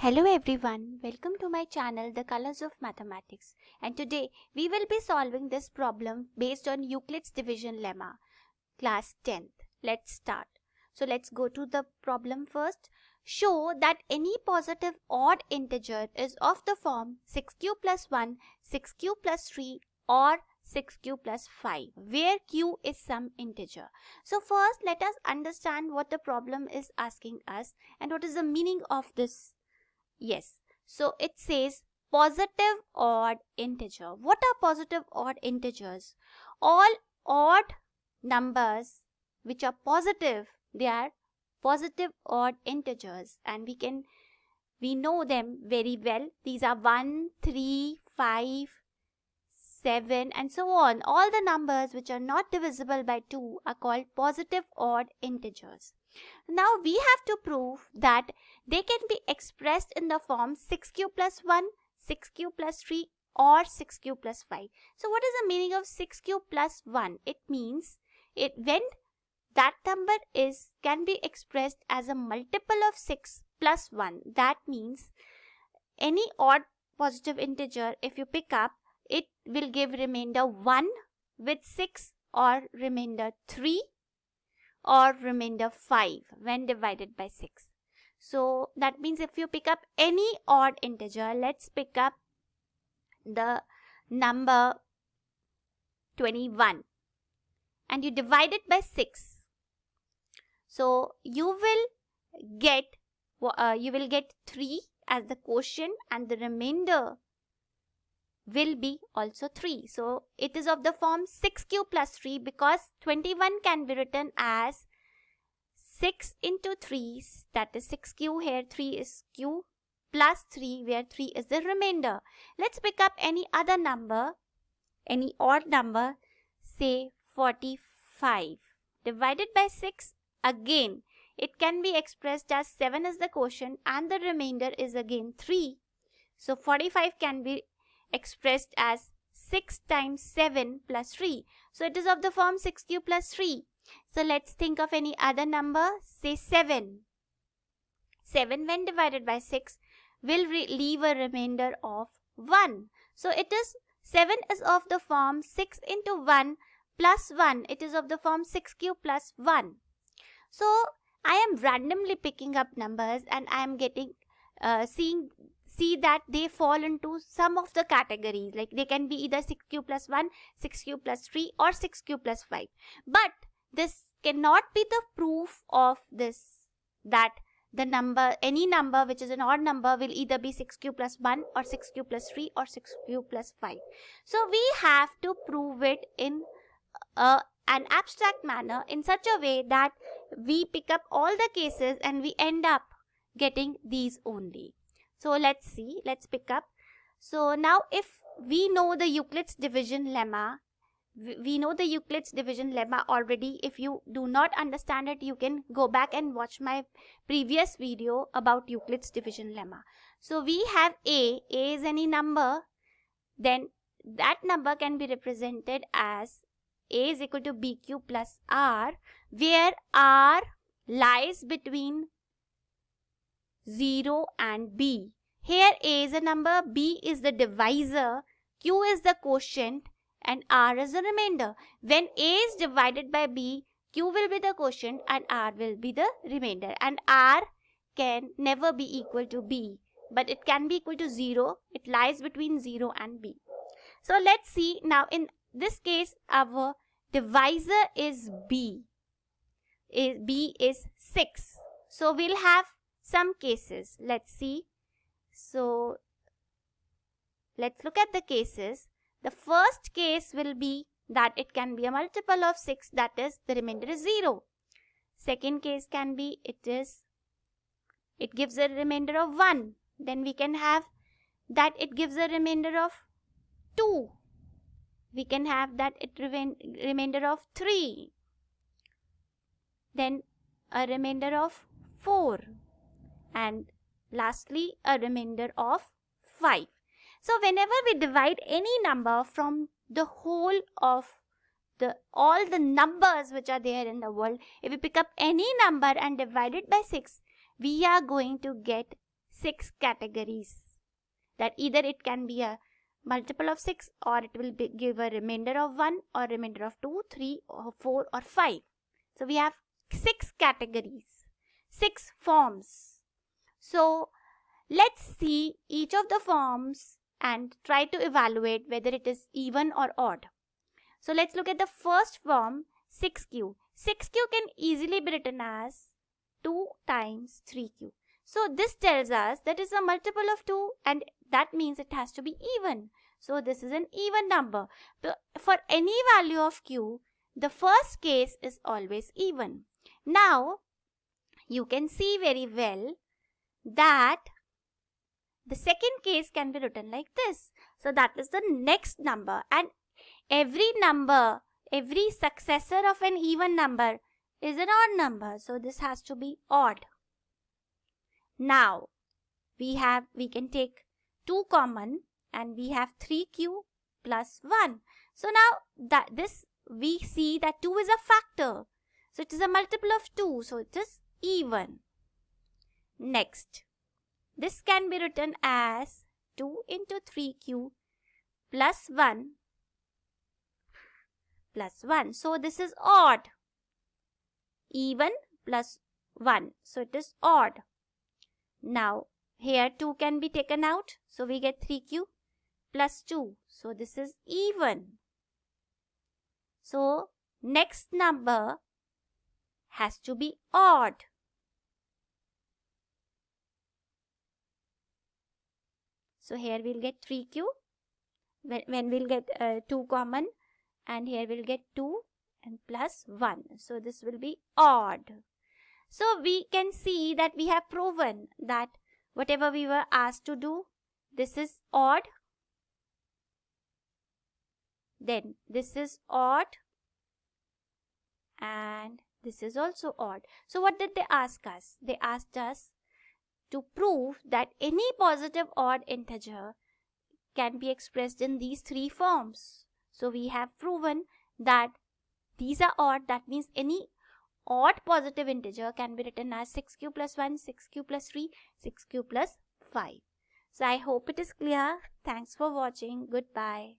Hello everyone, welcome to my channel The Colors of Mathematics, and today we will be solving this problem based on Euclid's division lemma, class 10th. Let's start. So let's go to the problem first. Show that any positive odd integer is of the form 6q plus 1, 6q plus 3 or 6q plus 5, where q is some integer. So first let us understand what the problem is asking us and what is the meaning of this. Yes, so it says positive odd integer. What are positive odd integers? All odd numbers which are positive, they are positive odd integers, and we know them very well. These are 1, 3, 5, 7 and so on. All the numbers which are not divisible by 2 are called positive odd integers. Now we have to prove that they can be expressed in the form 6q plus 1, 6q plus 3 or 6q plus 5. So what is the meaning of 6q plus 1? It means when that number can be expressed as a multiple of 6 plus 1. That means any odd positive integer, if you pick up, it will give remainder 1 with 6 or remainder 3 or remainder 5 when divided by 6. So that means if you pick up any odd integer, let's pick up the number 21 and you divide it by 6. So you will get 3 as the quotient and the remainder will be also 3. So it is of the form 6q plus 3 because 21 can be written as 6 into 3, that is 6q, here 3 is q, plus 3 where 3 is the remainder. Let's pick up any other number, any odd number, say 45. Divided by 6, again it can be expressed as 7 is the quotient and the remainder is again 3. So 45 can be expressed as 6 times 7 plus 3. So it is of the form 6q plus 3. So let's think of any other number, say 7. 7 when divided by 6 will leave a remainder of 1. So 7 is of the form 6 into 1 plus 1. It is of the form 6q plus 1. So I am randomly picking up numbers and I am getting see that they fall into some of the categories, like they can be either 6q plus 1, 6q plus 3 or 6q plus 5. But this cannot be the proof of this, that any number which is an odd number will either be 6q plus 1 or 6q plus 3 or 6q plus 5. So we have to prove it in an abstract manner in such a way that we pick up all the cases and we end up getting these only. So let's see, let's pick up. So now if we know the Euclid's division lemma, we know the Euclid's division lemma already. If you do not understand it, you can go back and watch my previous video about Euclid's division lemma. So we have A is any number, then that number can be represented as A is equal to BQ plus R, where R lies between 0 and B. Here A is a number, B is the divisor, Q is the quotient and R is the remainder. When A is divided by B, Q will be the quotient and R will be the remainder. And R can never be equal to B, but it can be equal to 0. It lies between 0 and B. So let's see now, in this case our divisor is B. B is 6. So we'll have some cases. Let's see. So let's look at the cases. The first case will be that it can be a multiple of 6, that is the remainder is 0. Second case can be it gives a remainder of 1. Then we can have that it gives a remainder of 2. We can have that it remainder of 3. Then a remainder of 4. And lastly a remainder of 5. So whenever we divide any number from the whole of all the numbers which are there in the world, if we pick up any number and divide it by 6, we are going to get 6 categories. That either it can be a multiple of 6 or it will give a remainder of 1 or remainder of 2, 3 or 4 or 5. So we have 6 categories, 6 forms. So let's see each of the forms and try to evaluate whether it is even or odd. So let's look at the first form, 6q. 6q can easily be written as 2 times 3q. So this tells us that it's a multiple of 2 and that means it has to be even. So this is an even number. But for any value of q, the first case is always even. Now, you can see very well that the second case can be written like this. So that is the next number, and every number, every successor of an even number is an odd number. So this has to be odd. Now, we can take 2 common and we have 3q plus 1. So now we see that 2 is a factor. So it is a multiple of 2. So it is even. Next, this can be written as 2 into 3q plus 1 plus 1. So this is odd. Even plus 1. So it is odd. Now, here 2 can be taken out. So we get 3q plus 2. So this is even. So next number has to be odd. So here we'll get 3q when we'll get 2 common, and here we'll get 2 and plus 1. So this will be odd. So we can see that we have proven that whatever we were asked to do, this is odd, then this is odd, and this is also odd. So what did they ask us? They asked us to prove that any positive odd integer can be expressed in these 3 forms. So we have proven that these are odd. That means any odd positive integer can be written as 6q plus 1, 6q plus 3, 6q plus 5. So I hope it is clear. Thanks for watching. Goodbye.